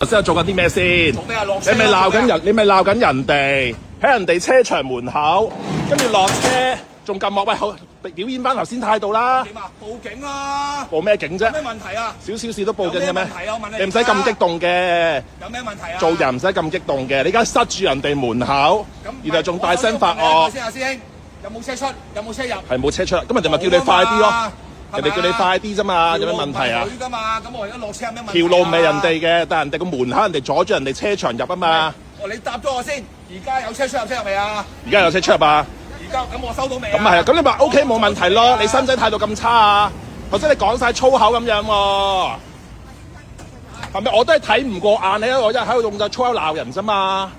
頭先做緊啲咩先？做咩啊？落車你咪鬧緊人，你咪鬧緊人哋喺人哋車場門口，跟住落車仲撳我，喂，好表演翻頭先態度啦。點啊？報警啊！報咩警啫？有咩問題啊？少少事都報警嘅咩？有咩問題啊？我問你，你唔使咁激動嘅。有咩問題啊？做人唔使咁激動嘅，你而家塞住人哋門口，然後仲大聲發惡。先啊，師兄，有冇車出？有冇車入？係冇車出，咁人哋咪叫你快啲咯。人哋叫你快啲啫嘛，有咩問題啊？㗎嘛，咁我而家落車有咩問題？條路唔係人哋嘅，但係人哋個門口人哋阻住人哋車場入啊嘛。哦，你答咗我先，而家有車出入未啊？而家有車出入啊？而家咁我收到未啊？咁係，咁你話 OK 冇問題咯。你使唔使態度咁差啊？頭先你講晒粗口咁樣喎，係咪？我都係睇唔過眼你，我一喺度用就粗口鬧人啫嘛。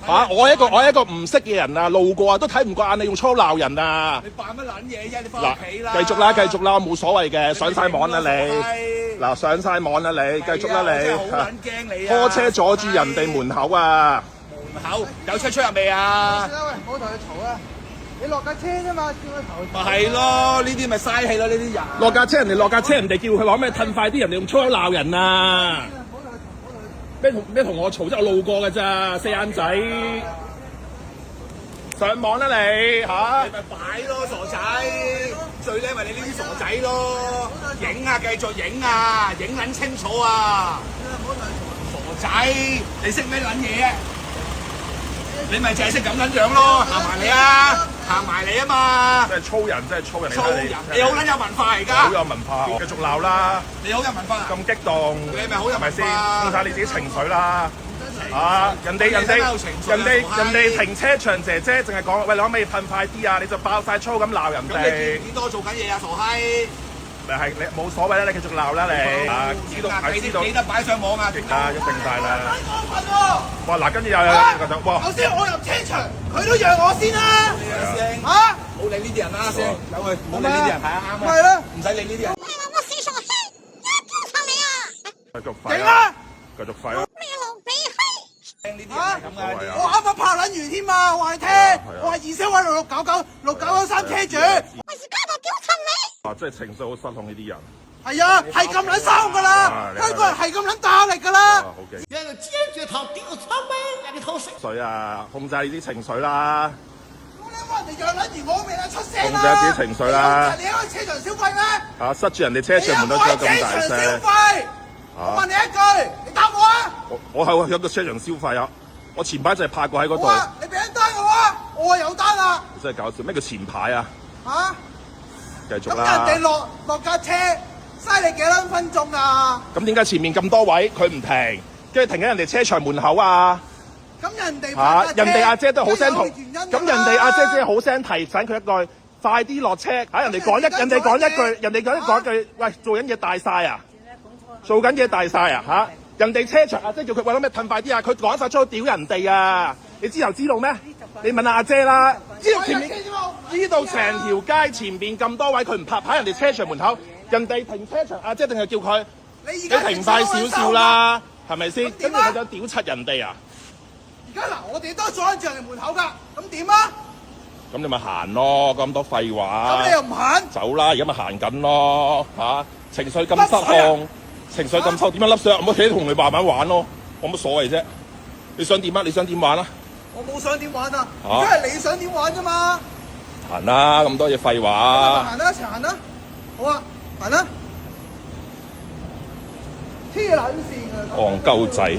嚇！我係一個唔識嘅人啊，路過啊都睇唔過眼你用粗口鬧人啊！你扮乜撚嘢啫？你翻屋企啦！繼續啦，繼續啦，冇所謂嘅，上晒網啦你。嗱，上晒網啦你，繼續啦你。真係好撚驚你啊！拖車阻住人哋門口啊！門口有車出入未啊？喂，唔好同佢嘈啊！你落架車啫嘛，叫佢頭。咪係咯，呢啲咪嘥氣咯，呢啲人。落架車，人哋落架車，人哋叫佢話咩褪快啲，人哋用粗口鬧人啊！咩同我嘈啫？我路過嘅咋，四眼仔。上網啦你嚇！你咪擺咯，傻仔！最叻咪你呢啲傻仔咯！影啊，繼續影啊，影撚清楚啊！傻仔，你識咩撚嘢啊？你咪淨係識咁撚樣咯，行埋嚟啊！行埋嚟啊嘛！真係粗人，真係粗人嚟。粗人，你好撚有文化而家。好有文化，繼續鬧啦！你好有文化。咁激動，你咪好有文化。係咪先？控晒你自己情緒啦！啊！人哋停車場姐姐淨係講，喂，你可唔可以噴快啲啊？你就爆晒粗咁鬧人哋。咁你幾多做緊嘢啊，傻閪？咪係你冇所謂啦，你繼續鬧啦你。啊，知道記得擺上網啊！一定晒啦。過分喎！哇！嗱，跟住又有覺得哇！頭先我入車場，佢都讓我先啦。師兄，嚇！冇理呢啲人啦，師兄，有佢冇理呢啲人係啊，啱啊。係咯，唔使理呢啲人。我死傻閪，一屌柒你啊！繼續廢勁啊！繼續廢啊！咩老死閪！呢啲人係咁嘅。我啱啱拍撚完添啊！我話你聽，我係二雙位699369993車主。我而家就屌柒你！哇！真係情緒好失控呢啲人。係啊，係咁撚生噶啦，香港人係咁撚打力噶啦。好嘅。要堅決頭屌臭味，讓你頭死。水啊，控制你啲情緒啦。咁你話人哋讓撚完，我未得出聲啦。控制自己情緒啦。你喺車場消費咩？啊！塞住人哋車場門都咁大聲。消費。我問你一句，你答我啊！我係有個車場消費啊！我前排就係拍過喺嗰度。你俾人單我啊！我有單啊！真係搞笑，咩叫前排啊？嚇！繼續啦。咁人哋落架車，嘥你幾多分鐘啊？咁點解前面咁多位佢唔停，跟住停喺人哋車場門口啊？咁人哋人哋阿姐都好聲同，咁咁人哋阿姐姐好聲提醒佢一句，快啲落車。嚇！人哋講一句，喂，做緊嘢大晒啊！做緊嘢大晒啊！嚇！人哋車場阿姐叫佢喂，諗咩褪快啲啊！佢講晒出去屌人哋啊！你知頭知道咩？你問阿姐啦，知道前面知道成條街前邊咁多位，佢唔拍喺人哋車場門口，人哋停車場阿姐定係叫佢你停快少少啦，係咪先？跟住佢就屌柒人哋啊！而家嗱，我哋都阻住人哋門口㗎，咁點啊？咁你咪行咯，咁多廢話。咁你又唔行？走啦，而家咪行緊咯，嚇！情緒咁失控。情緒咁臭，點樣粒水啊？我企同你慢慢玩咯，我乜所謂啫？你想點啊？你想點玩啊？我冇想點玩啊！而家係你想點玩啫嘛！行啦，咁多嘢廢話。行啦，一齊行啦！好啊，行啦！黐撚線啊！戇鳩仔。